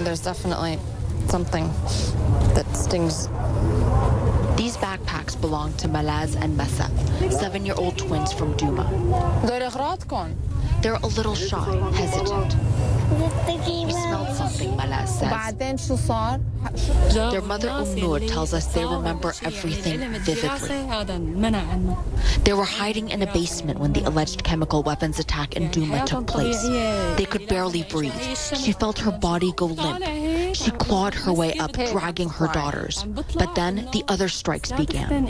mean, there's definitely something that stings. These backpacks belong to Malaz and Masa, 7-year-old twins from Douma. They're a little shy, hesitant. We smelled something, Malaz says. Their mother Nur tells us they remember everything vividly. They were hiding in a basement when the alleged chemical weapons attack in Douma took place. They could barely breathe. She felt her body go limp. She clawed her way up, dragging her daughters. But then the other strikes began.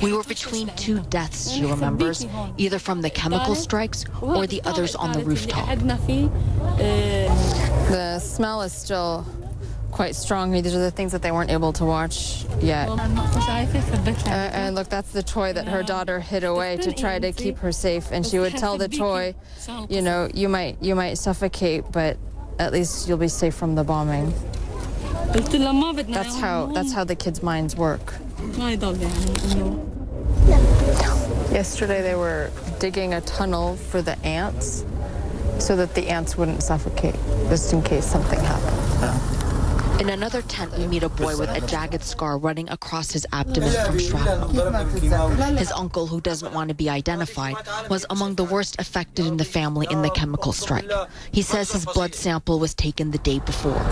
We were between two deaths, she remembers, either from the chemical strikes or the others on the rooftop. The smell is still quite strong. These are the things that they weren't able to watch yet. And look, that's the toy that her daughter hid away to try to keep her safe. And she would tell the toy, you know, you might suffocate, but at least you'll be safe from the bombing. That's how the kids' minds work. Yesterday they were digging a tunnel for the ants so that the ants wouldn't suffocate, just in case something happened. In another tent, we meet a boy with a jagged scar running across his abdomen from shrapnel. His uncle, who doesn't want to be identified, was among the worst affected in the family in the chemical strike. He says his blood sample was taken the day before.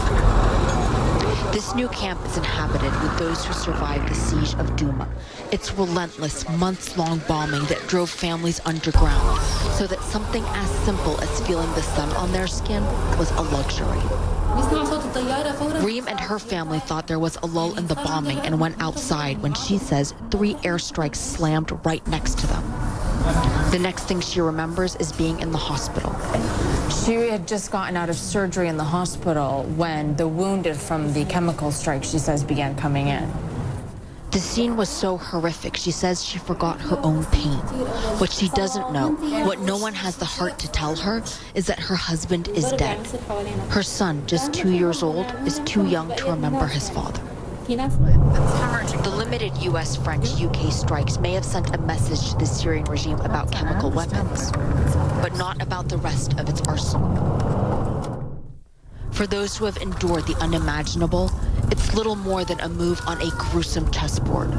This new camp is inhabited with those who survived the siege of Douma. It's relentless, months-long bombing that drove families underground, so that something as simple as feeling the sun on their skin was a luxury. Reem and her family thought there was a lull in the bombing and went outside when she says 3 airstrikes slammed right next to them. The next thing she remembers is being in the hospital. She had just gotten out of surgery in the hospital when the wounded from the chemical strike, she says, began coming in. The scene was so horrific, she says she forgot her own pain. What she doesn't know, what no one has the heart to tell her, is that her husband is dead. Her son, just 2 years old, is too young to remember his father. The limited U.S., French, UK strikes may have sent a message to the Syrian regime about chemical weapons, but not about the rest of its arsenal. For those who have endured the unimaginable, it's little more than a move on a gruesome chessboard.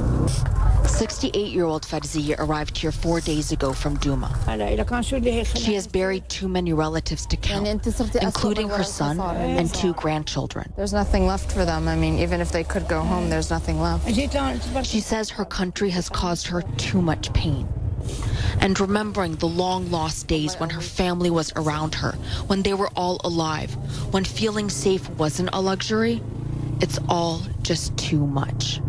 68-year-old Fadzia arrived here 4 days ago from Douma. She has buried too many relatives to count, including her son and 2 grandchildren. There's nothing left for them. I mean, even if they could go home, there's nothing left. She says her country has caused her too much pain. And remembering the long-lost days when her family was around her, when they were all alive, when feeling safe wasn't a luxury, it's all just too much.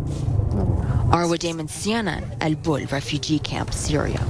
Arwa Damon, CNN, Al Bul refugee camp, Syria.